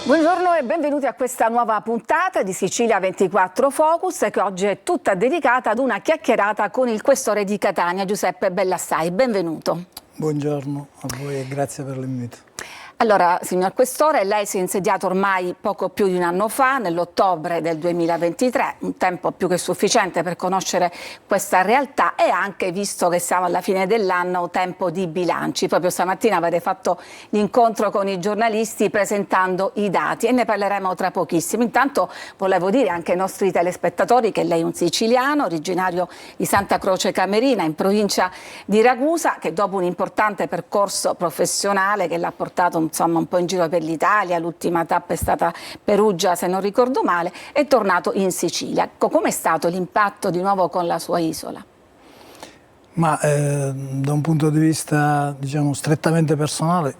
Buongiorno e benvenuti a questa nuova puntata di Sicilia 24 Focus, che oggi è tutta dedicata ad una chiacchierata con il questore di Catania, Giuseppe Bellassai. Benvenuto. Buongiorno a voi e grazie per l'invito. Allora, signor Questore, lei si è insediato ormai poco più di un anno fa, nell'ottobre del 2023, un tempo più che sufficiente per conoscere questa realtà e anche, visto che siamo alla fine dell'anno, tempo di bilanci. Proprio stamattina avete fatto l'incontro con i giornalisti presentando i dati e ne parleremo tra pochissimo. Intanto volevo dire anche ai nostri telespettatori che lei è un siciliano, originario di Santa Croce Camerina, in provincia di Ragusa, che dopo un importante percorso professionale che l'ha portato insomma un po' in giro per l'Italia, l'ultima tappa è stata Perugia se non ricordo male, è tornato in Sicilia. Ecco, com'è stato l'impatto di nuovo con la sua isola? Ma da un punto di vista, diciamo, strettamente personale,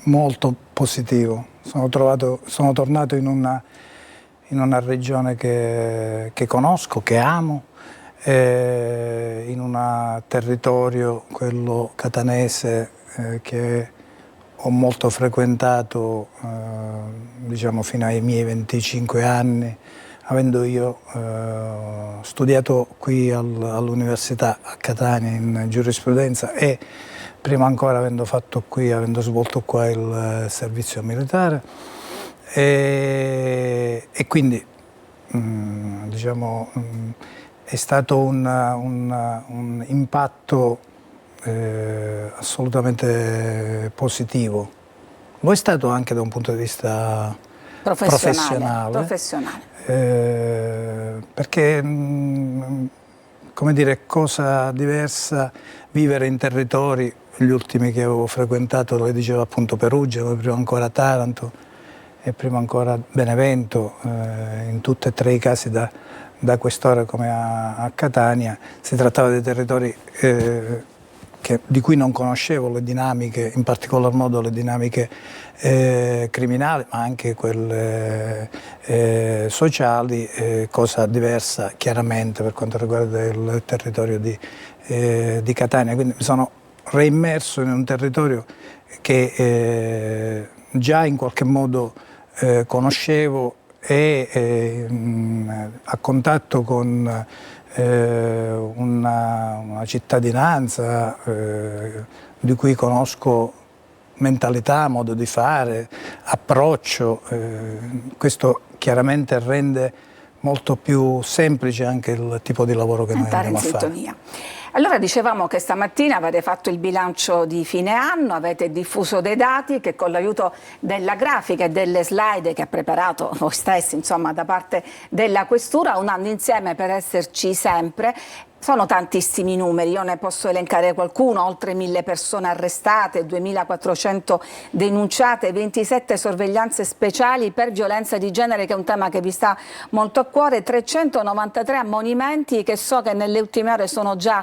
molto positivo. Sono tornato in una regione che conosco, che amo, in un territorio, quello catanese, che ho molto frequentato, diciamo, fino ai miei 25 anni, avendo io studiato qui all'Università a Catania in giurisprudenza e prima ancora avendo svolto qua il servizio militare e quindi diciamo, è stato un impatto assolutamente positivo. Lo è stato anche da un punto di vista professionale. Perché come dire, cosa diversa vivere in territori, gli ultimi che avevo frequentato, le dicevo appunto Perugia, poi prima ancora Taranto e prima ancora Benevento, in tutti e tre i casi da questore come a Catania. Si trattava di territori di cui non conoscevo le dinamiche, in particolar modo le dinamiche criminali, ma anche quelle sociali, cosa diversa chiaramente per quanto riguarda il territorio di Catania. Quindi mi sono reimmerso in un territorio che già in qualche modo conoscevo e a contatto con una cittadinanza di cui conosco mentalità, modo di fare, approccio. Questo chiaramente rende molto più semplice anche il tipo di lavoro che noi andiamo a fare. Allora dicevamo che stamattina avete fatto il bilancio di fine anno, avete diffuso dei dati che con l'aiuto della grafica e delle slide che ha preparato voi stessi, insomma, da parte della Questura, un anno insieme per esserci sempre. Sono tantissimi numeri, io ne posso elencare qualcuno: oltre 1000 persone arrestate, 2400 denunciate, 27 sorveglianze speciali per violenza di genere, che è un tema che vi sta molto a cuore, 393 ammonimenti che so che nelle ultime ore sono già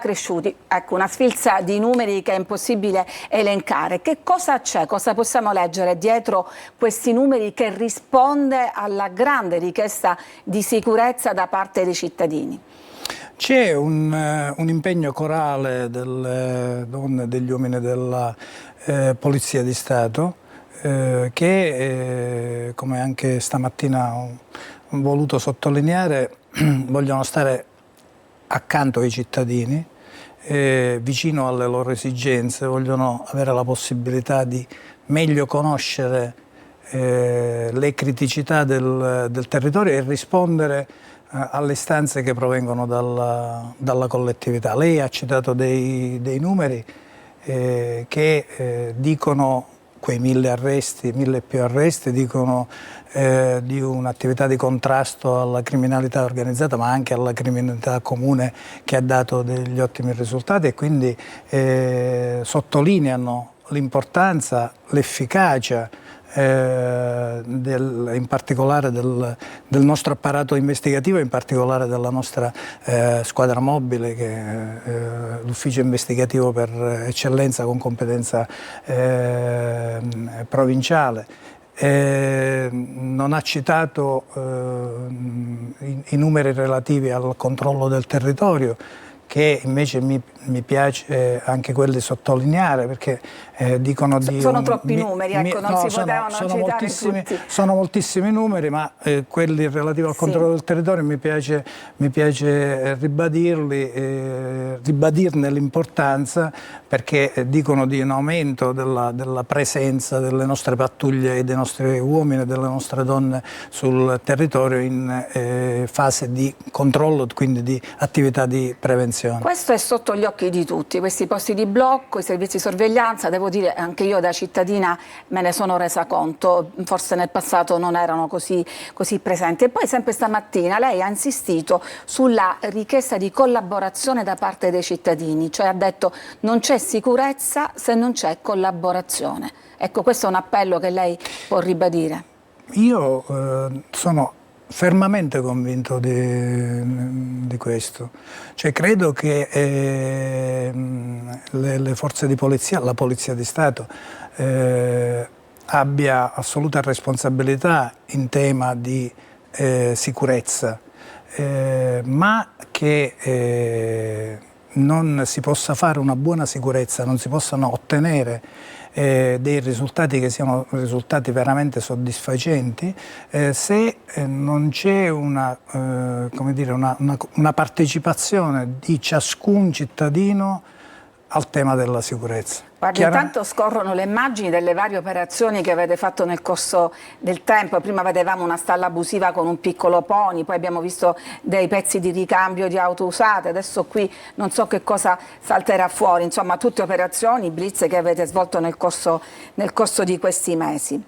cresciuti. Ecco, una sfilza di numeri che è impossibile elencare. Che cosa c'è, cosa possiamo leggere dietro questi numeri che risponde alla grande richiesta di sicurezza da parte dei cittadini? C'è un impegno corale delle donne e degli uomini della Polizia di Stato che, come anche stamattina ho voluto sottolineare, vogliono stare accanto ai cittadini, vicino alle loro esigenze, vogliono avere la possibilità di meglio conoscere le criticità del territorio e rispondere alle istanze che provengono dalla collettività. Lei ha citato dei numeri che dicono, quei 1000 arresti, 1000 più arresti, dicono di un'attività di contrasto alla criminalità organizzata, ma anche alla criminalità comune, che ha dato degli ottimi risultati, e quindi sottolineano l'importanza, l'efficacia in particolare del nostro apparato investigativo, in particolare della nostra squadra mobile, che è l'ufficio investigativo per eccellenza con competenza provinciale. Non ha citato i numeri relativi al controllo del territorio, che invece mi piace anche quelli sottolineare, perché dicono di... Sono troppi numeri, ecco, non si potevano citare tutti. Sono moltissimi numeri, ma quelli relativi al controllo del territorio mi piace ribadirne l'importanza, perché dicono di un aumento della presenza delle nostre pattuglie e dei nostri uomini e delle nostre donne sul territorio in fase di controllo, quindi di attività di prevenzione. Questo è sotto gli occhi di tutti, questi posti di blocco, i servizi di sorveglianza, devo dire anche io da cittadina me ne sono resa conto, forse nel passato non erano così presenti. E poi sempre stamattina lei ha insistito sulla richiesta di collaborazione da parte dei cittadini, cioè ha detto non c'è sicurezza se non c'è collaborazione. Ecco, questo è un appello che lei può ribadire. Io sono fermamente convinto di questo, cioè credo che le forze di polizia, la Polizia di Stato abbia assoluta responsabilità in tema di sicurezza, ma che non si possa fare una buona sicurezza, non si possano ottenere dei risultati che siano risultati veramente soddisfacenti se non c'è una partecipazione di ciascun cittadino al tema della sicurezza. Guardi, intanto scorrono le immagini delle varie operazioni che avete fatto nel corso del tempo. Prima vedevamo una stalla abusiva con un piccolo pony, poi abbiamo visto dei pezzi di ricambio di auto usate, adesso qui non so che cosa salterà fuori, insomma tutte operazioni, blitz che avete svolto nel corso di questi mesi.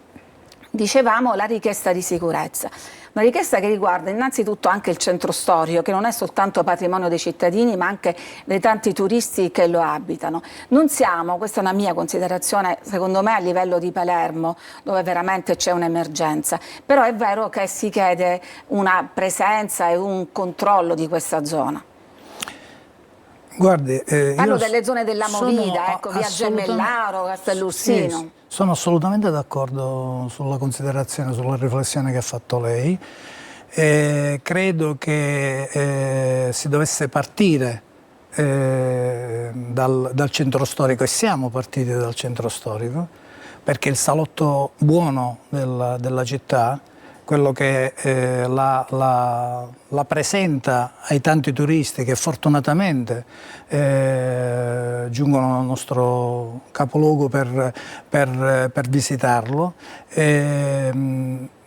Dicevamo la richiesta di sicurezza, una richiesta che riguarda innanzitutto anche il centro storico, che non è soltanto patrimonio dei cittadini ma anche dei tanti turisti che lo abitano. Non siamo, questa è una mia considerazione, secondo me a livello di Palermo, dove veramente c'è un'emergenza, però è vero che si chiede una presenza e un controllo di questa zona. Guardi, parlo delle zone della Movida, ecco, via Gemellaro, Castellursino. Sì, sono assolutamente d'accordo sulla considerazione, sulla riflessione che ha fatto lei. Credo che si dovesse partire dal centro storico, e siamo partiti dal centro storico, perché il salotto buono della città, quello che la presenta ai tanti turisti che fortunatamente giungono al nostro capoluogo per visitarlo.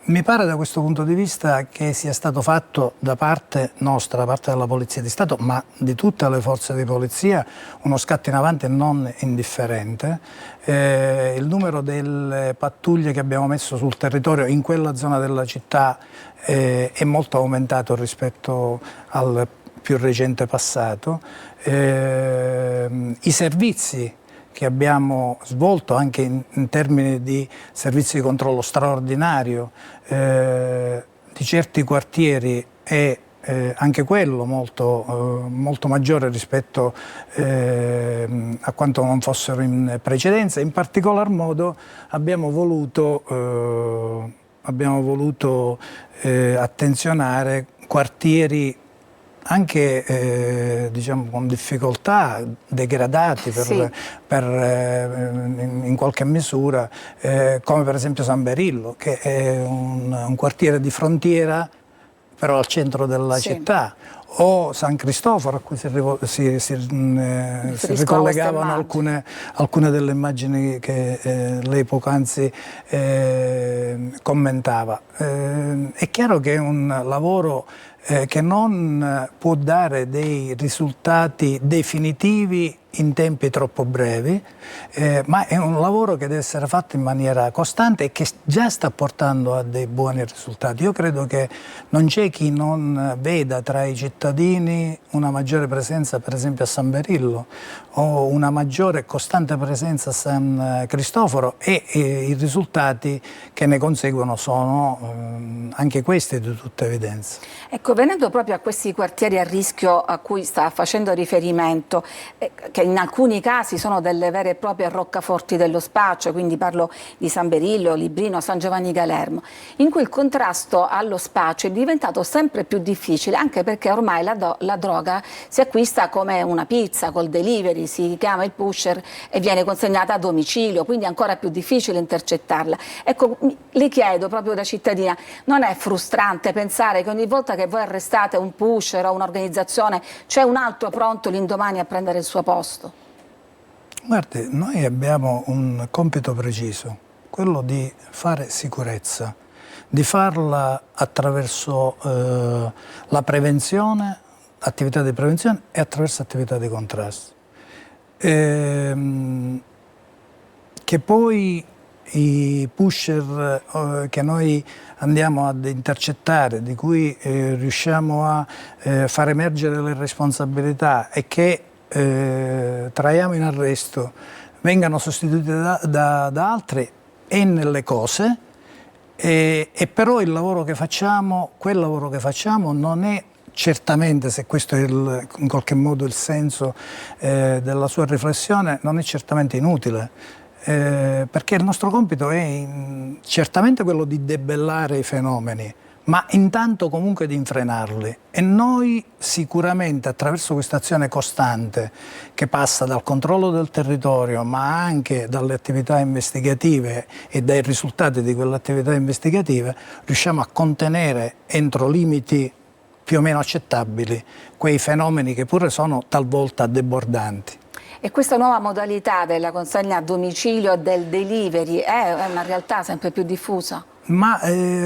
Mi pare da questo punto di vista che sia stato fatto da parte nostra, da parte della Polizia di Stato, ma di tutte le forze di polizia, uno scatto in avanti non indifferente. Il numero delle pattuglie che abbiamo messo sul territorio in quella zona della città è molto aumentato rispetto al più recente passato. I servizi che abbiamo svolto anche in termini di servizi di controllo straordinario di certi quartieri è anche quello molto maggiore rispetto a quanto non fossero in precedenza. In particolar modo abbiamo voluto attenzionare quartieri anche diciamo con difficoltà, degradati in qualche misura, come per esempio San Berillo, che è un quartiere di frontiera però al centro della città, o San Cristoforo, a cui si ricollegavano alcune delle immagini che lei poc'anzi commentava. È chiaro che è un lavoro che non può dare dei risultati definitivi in tempi troppo brevi, ma è un lavoro che deve essere fatto in maniera costante e che già sta portando a dei buoni risultati. Io credo che non c'è chi non veda tra i cittadini una maggiore presenza per esempio a San Berillo o una maggiore e costante presenza a San Cristoforo, e i risultati che ne conseguono sono anche questi di tutta evidenza. Ecco, venendo proprio a questi quartieri a rischio a cui sta facendo riferimento, che in alcuni casi sono delle vere e proprie roccaforti dello spaccio, quindi parlo di San Berillo, Librino, San Giovanni Galermo, in cui il contrasto allo spaccio è diventato sempre più difficile, anche perché ormai la droga si acquista come una pizza, col delivery, si chiama il pusher e viene consegnata a domicilio, quindi è ancora più difficile intercettarla. Ecco, le chiedo proprio da cittadina, non è frustrante pensare che ogni volta che voi arrestate un pusher o un'organizzazione c'è un altro pronto l'indomani a prendere il suo posto? Guardi, noi abbiamo un compito preciso, quello di fare sicurezza, di farla attraverso la prevenzione, attività di prevenzione e attraverso attività di contrasto. Che poi i pusher che noi andiamo ad intercettare, di cui riusciamo a far emergere le responsabilità e che traiamo in arresto, vengano sostituiti da altri, è nelle cose, e però il lavoro che facciamo, quel lavoro che facciamo non è certamente, se questo è in qualche modo il senso della sua riflessione, non è certamente inutile, perché il nostro compito è certamente quello di debellare i fenomeni, ma intanto comunque di infrenarli, e noi sicuramente attraverso questa azione costante che passa dal controllo del territorio ma anche dalle attività investigative e dai risultati di quelle attività investigative riusciamo a contenere entro limiti più o meno accettabili quei fenomeni che pure sono talvolta debordanti. E questa nuova modalità della consegna a domicilio e del delivery è una realtà sempre più diffusa? Ma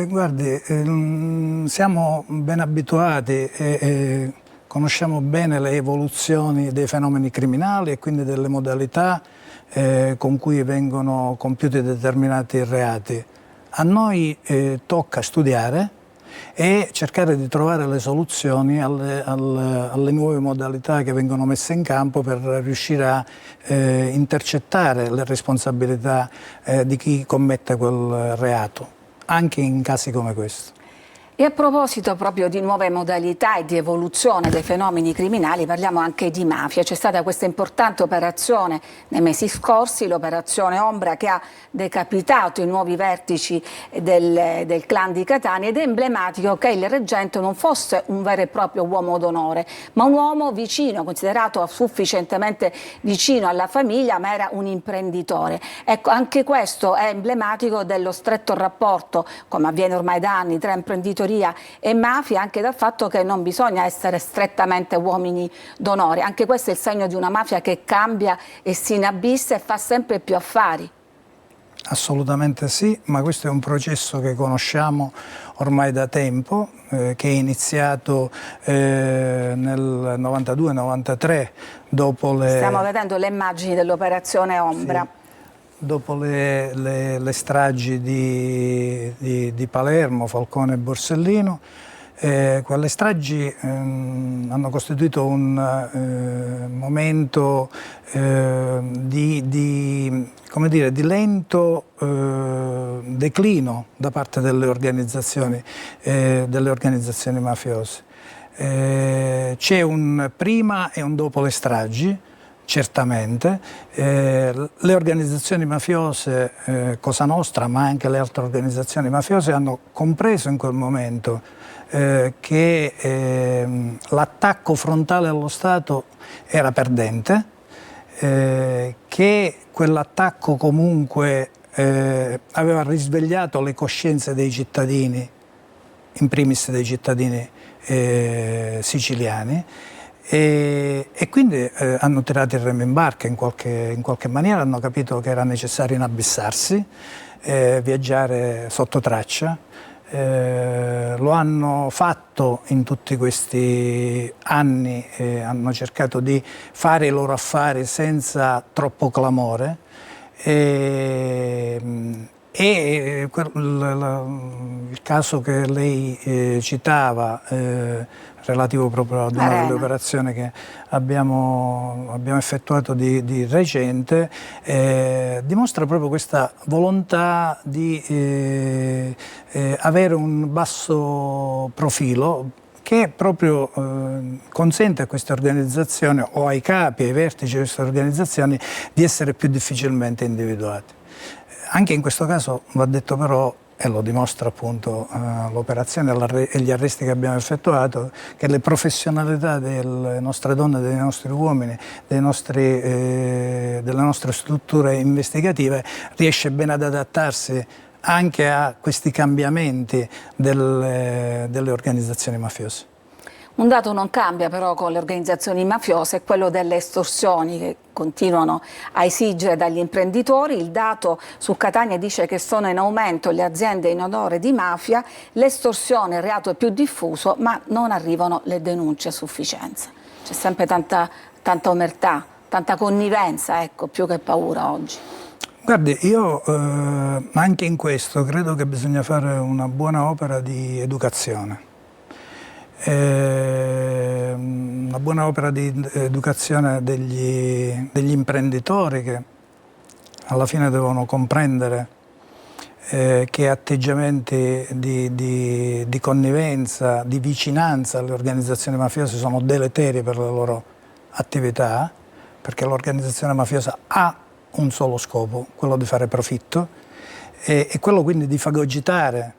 guardi, siamo ben abituati e conosciamo bene le evoluzioni dei fenomeni criminali e quindi delle modalità con cui vengono compiuti determinati reati. A noi tocca studiare e cercare di trovare le soluzioni alle nuove modalità che vengono messe in campo per riuscire a intercettare le responsabilità di chi commette quel reato, anche in casi come questo. E a proposito proprio di nuove modalità e di evoluzione dei fenomeni criminali, parliamo anche di mafia. C'è stata questa importante operazione nei mesi scorsi, l'operazione Ombra, che ha decapitato i nuovi vertici del clan di Catania, ed è emblematico che il reggente non fosse un vero e proprio uomo d'onore, ma un uomo vicino, considerato sufficientemente vicino alla famiglia, ma era un imprenditore. Ecco, anche questo è emblematico dello stretto rapporto, come avviene ormai da anni, tra imprenditoria e mafia, anche dal fatto che non bisogna essere strettamente uomini d'onore. Anche questo è il segno di una mafia che cambia e si inabissa e fa sempre più affari. Assolutamente sì, ma questo è un processo che conosciamo ormai da tempo, che è iniziato nel 92-93, dopo le... Stiamo vedendo le immagini dell'operazione Ombra. Sì. Dopo le stragi di Palermo, Falcone e Borsellino, quelle stragi hanno costituito un momento come dire, di lento declino da parte delle organizzazioni mafiose. C'è un prima e un dopo le stragi. Certamente, le organizzazioni mafiose, Cosa Nostra, ma anche le altre organizzazioni mafiose, hanno compreso in quel momento che l'attacco frontale allo Stato era perdente, che quell'attacco comunque aveva risvegliato le coscienze dei cittadini, in primis dei cittadini siciliani, e quindi hanno tirato il remo in barca in qualche maniera, hanno capito che era necessario inabissarsi, viaggiare sotto traccia. Lo hanno fatto in tutti questi anni, hanno cercato di fare i loro affari senza troppo clamore, il caso che lei citava, relativo proprio ad una delle operazioni che abbiamo effettuato di recente, dimostra proprio questa volontà di avere un basso profilo che proprio consente a queste organizzazioni o ai capi, ai vertici di queste organizzazioni di essere più difficilmente individuati. Anche in questo caso va detto però, e lo dimostra appunto l'operazione e gli arresti che abbiamo effettuato, che le professionalità delle nostre donne, dei nostri uomini, delle nostre strutture investigative riesce bene ad adattarsi anche a questi cambiamenti delle organizzazioni mafiose. Un dato non cambia però con le organizzazioni mafiose, è quello delle estorsioni che continuano a esigere dagli imprenditori. Il dato su Catania dice che sono in aumento le aziende in odore di mafia, l'estorsione è il reato più diffuso, ma non arrivano le denunce a sufficienza. C'è sempre tanta omertà, tanta connivenza, ecco, più che paura oggi. Guardi, io anche in questo credo che bisogna fare una buona opera di educazione. Una buona opera di educazione degli imprenditori che alla fine devono comprendere che atteggiamenti di connivenza, di vicinanza alle organizzazioni mafiose sono deleteri per la loro attività, perché l'organizzazione mafiosa ha un solo scopo, quello di fare profitto, e quello quindi di fagocitare,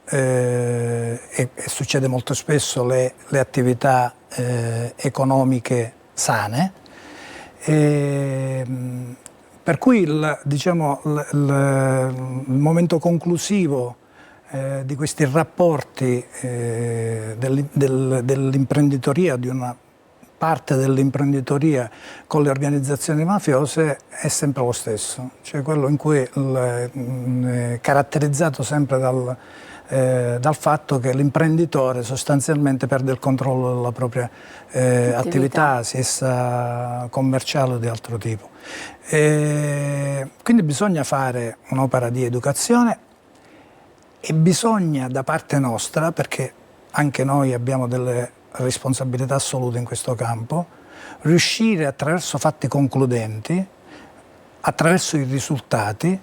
e succede molto spesso, le attività economiche sane. Per cui il momento conclusivo di questi rapporti dell'imprenditoria, di una parte dell'imprenditoria con le organizzazioni mafiose è sempre lo stesso, cioè quello in cui caratterizzato sempre dal fatto che l'imprenditore sostanzialmente perde il controllo della propria attività, sia essa commerciale o di altro tipo. Quindi bisogna fare un'opera di educazione e bisogna da parte nostra, perché anche noi abbiamo delle responsabilità assolute in questo campo, riuscire attraverso fatti concludenti, attraverso i risultati,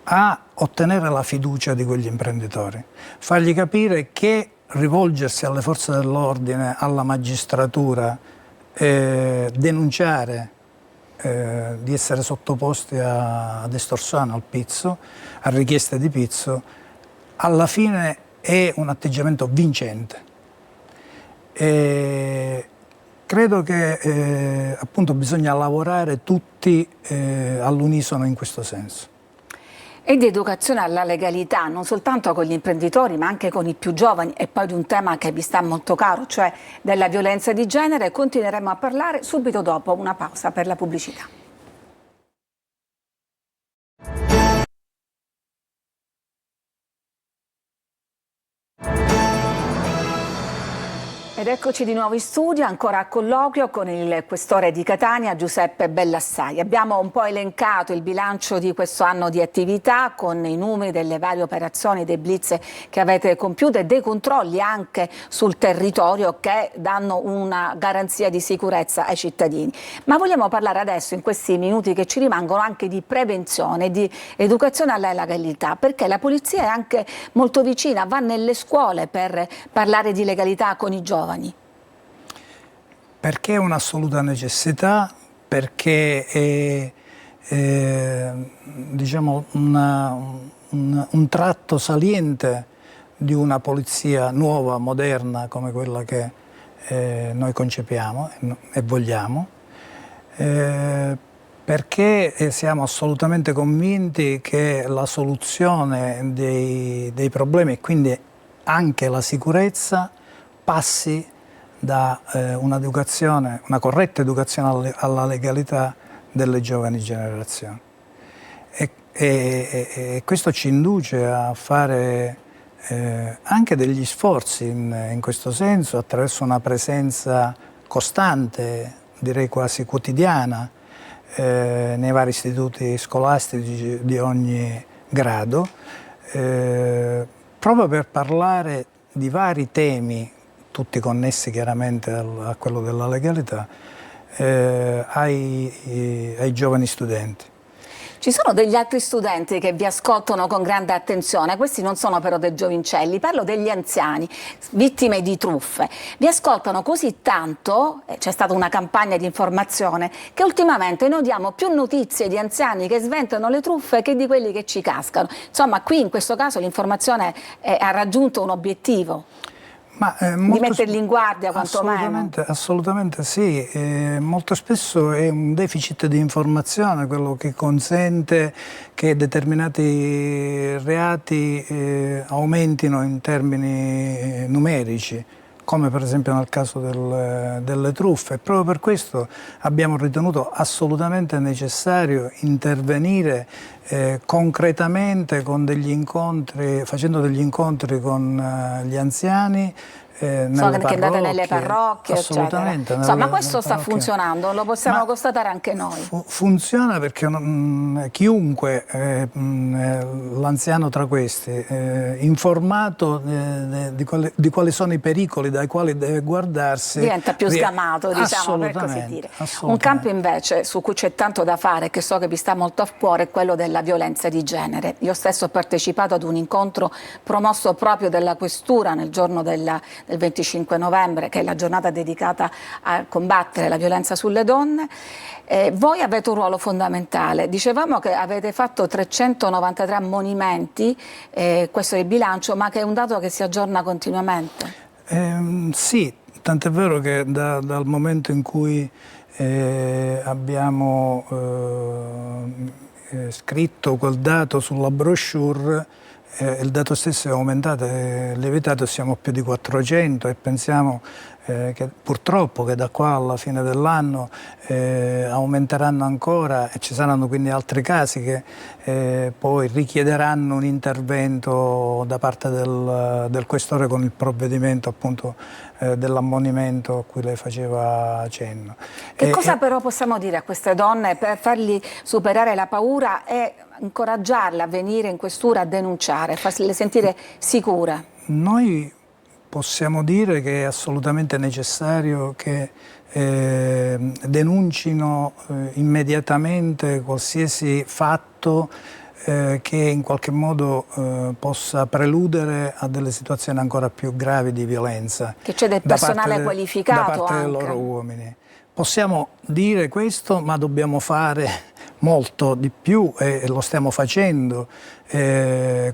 a ottenere la fiducia di quegli imprenditori, fargli capire che rivolgersi alle forze dell'ordine, alla magistratura, denunciare di essere sottoposti ad estorsione, al pizzo, a richieste di pizzo, alla fine è un atteggiamento vincente. Credo che appunto bisogna lavorare tutti all'unisono in questo senso. E di educazione alla legalità, non soltanto con gli imprenditori ma anche con i più giovani, e poi di un tema che vi sta molto caro, cioè della violenza di genere. Continueremo a parlare subito dopo una pausa per la pubblicità. Ed eccoci di nuovo in studio, ancora a colloquio con il questore di Catania, Giuseppe Bellassai. Abbiamo un po' elencato il bilancio di questo anno di attività con i numeri delle varie operazioni, dei blitz che avete compiuto e dei controlli anche sul territorio che danno una garanzia di sicurezza ai cittadini. Ma vogliamo parlare adesso, in questi minuti che ci rimangono, anche di prevenzione, di educazione alla legalità, perché la polizia è anche molto vicina, va nelle scuole per parlare di legalità con i giovani. Perché è un'assoluta necessità, perché è diciamo un tratto saliente di una polizia nuova, moderna, come quella che noi concepiamo e vogliamo, perché siamo assolutamente convinti che la soluzione dei problemi e quindi anche la sicurezza passi da una corretta educazione alla legalità delle giovani generazioni. E questo ci induce a fare anche degli sforzi in questo senso, attraverso una presenza costante, direi quasi quotidiana, nei vari istituti scolastici di ogni grado, proprio per parlare di vari temi, tutti connessi chiaramente a quello della legalità, ai giovani studenti. Ci sono degli altri studenti che vi ascoltano con grande attenzione, questi non sono però dei giovincelli, parlo degli anziani, vittime di truffe. Vi ascoltano così tanto, c'è stata una campagna di informazione, che ultimamente noi diamo più notizie di anziani che sventano le truffe che di quelli che ci cascano. Insomma, qui in questo caso l'informazione ha raggiunto un obiettivo. Ma, di metterli in guardia quantomeno. Assolutamente sì, molto spesso è un deficit di informazione quello che consente che determinati reati aumentino in termini numerici, come per esempio nel caso delle truffe. Proprio per questo abbiamo ritenuto assolutamente necessario intervenire concretamente con degli incontri, facendo degli incontri con gli anziani. So che andate nelle parrocchie, assolutamente, eccetera. Insomma, questo sta funzionando, lo possiamo constatare anche noi. Funziona perché chiunque, l'anziano tra questi, informato di quali sono i pericoli dai quali deve guardarsi, diventa più sgamato, diciamo, per così dire. Un campo invece su cui c'è tanto da fare, che so che vi sta molto a cuore, è quello della violenza di genere. Io stesso ho partecipato ad un incontro promosso proprio dalla Questura nel giorno del 25 novembre, che è la giornata dedicata a combattere la violenza sulle donne. Voi avete un ruolo fondamentale. Dicevamo che avete fatto 393 ammonimenti, questo è il bilancio, ma che è un dato che si aggiorna continuamente. Sì, tant'è vero che dal momento in cui abbiamo scritto quel dato sulla brochure, il dato stesso è aumentato, è lievitato, siamo più di 400 e pensiamo che purtroppo che da qua alla fine dell'anno aumenteranno ancora e ci saranno quindi altri casi che poi richiederanno un intervento da parte del questore con il provvedimento appunto dell'ammonimento a cui lei faceva cenno. Che cosa però possiamo dire a queste donne per fargli superare la paura e incoraggiarle a venire in questura a denunciare, farle sentire sicure? Noi possiamo dire che è assolutamente necessario che denuncino immediatamente qualsiasi fatto che in qualche modo possa preludere a delle situazioni ancora più gravi di violenza. Che c'è del personale qualificato da parte anche. dei loro uomini. Possiamo dire questo, ma dobbiamo fare molto di più e lo stiamo facendo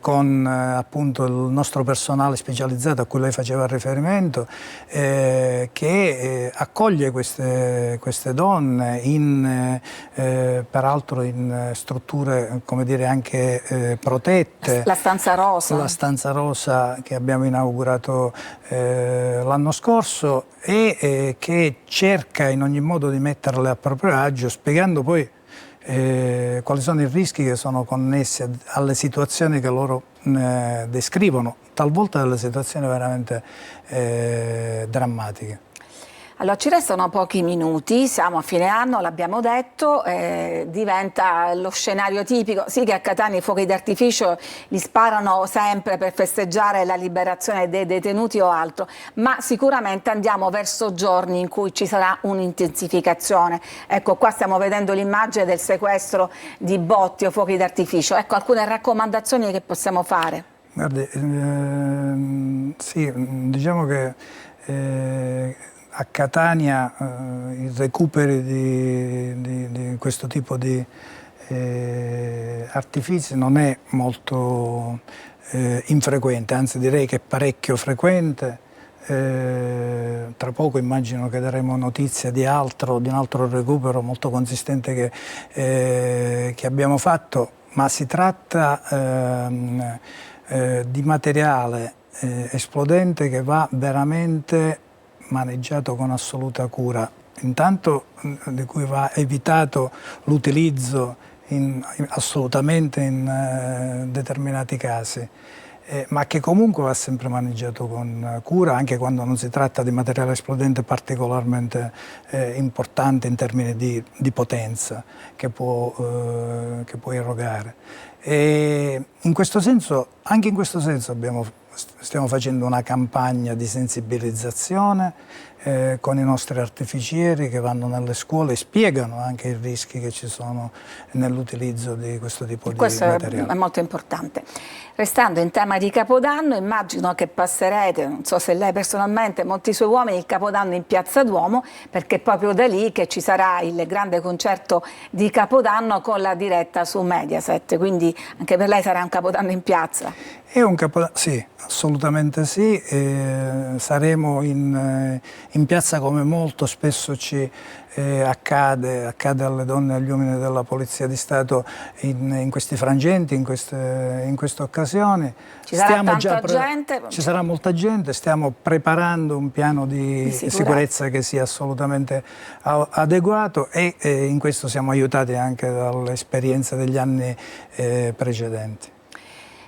con appunto il nostro personale specializzato a cui lei faceva riferimento, che accoglie queste donne peraltro in strutture, come dire, anche protette. La stanza rosa. La stanza rosa che abbiamo inaugurato l'anno scorso e che cerca in ogni modo di metterle a proprio agio, spiegando poi quali sono i rischi che sono connessi alle situazioni che loro descrivono, talvolta delle situazioni veramente drammatiche. Allora, ci restano pochi minuti, siamo a fine anno, l'abbiamo detto, diventa lo scenario tipico, sì che a Catania i fuochi d'artificio li sparano sempre per festeggiare la liberazione dei detenuti o altro, ma sicuramente andiamo verso giorni in cui ci sarà un'intensificazione. Ecco, qua stiamo vedendo l'immagine del sequestro di botti o fuochi d'artificio. Ecco, alcune raccomandazioni che possiamo fare. Guardi, sì, diciamo che a Catania i recuperi di questo tipo di artifici non è molto infrequente, anzi direi che è parecchio frequente. Tra poco immagino che daremo notizia di un altro recupero molto consistente che abbiamo fatto, ma si tratta di materiale esplodente che va veramente maneggiato con assoluta cura, intanto di cui va evitato l'utilizzo assolutamente in determinati casi, ma che comunque va sempre maneggiato con cura anche quando non si tratta di materiale esplodente particolarmente importante in termini di potenza che può erogare. E in questo senso, anche in questo senso stiamo facendo una campagna di sensibilizzazione con i nostri artificieri che vanno nelle scuole e spiegano anche i rischi che ci sono nell'utilizzo di questo tipo di materiale. Questo è molto importante. Restando in tema di Capodanno, immagino che passerete, non so se lei personalmente, molti suoi uomini, il Capodanno in Piazza Duomo, perché è proprio da lì che ci sarà il grande concerto di Capodanno con la diretta su Mediaset, quindi anche per lei sarà un Capodanno in piazza. È un Capodanno, sì, assolutamente sì, saremo in piazza come molto spesso ci accade alle donne e agli uomini della Polizia di Stato in questi frangenti, in queste occasioni. Ci sarà tanta gente? Ci sarà molta gente, stiamo preparando un piano di sicurezza che sia assolutamente adeguato e in questo siamo aiutati anche dall'esperienza degli anni precedenti.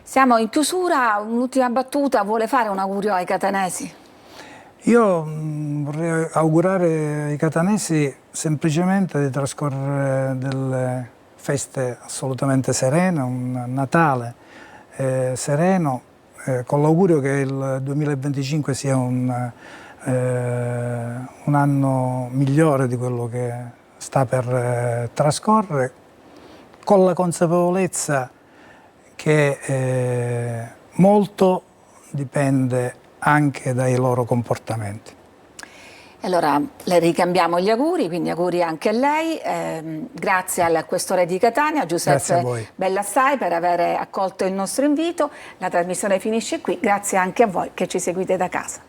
Siamo in chiusura, un'ultima battuta, vuole fare un augurio ai catanesi? Io vorrei augurare ai catanesi semplicemente di trascorrere delle feste assolutamente serene, un Natale sereno, con l'augurio che il 2025 sia un anno migliore di quello che sta per trascorrere, con la consapevolezza che molto dipende anche dai loro comportamenti. Allora le ricambiamo gli auguri, quindi auguri anche a lei, grazie al questore di Catania, Giuseppe Bellassai, per aver accolto il nostro invito. La trasmissione finisce qui, grazie anche a voi che ci seguite da casa.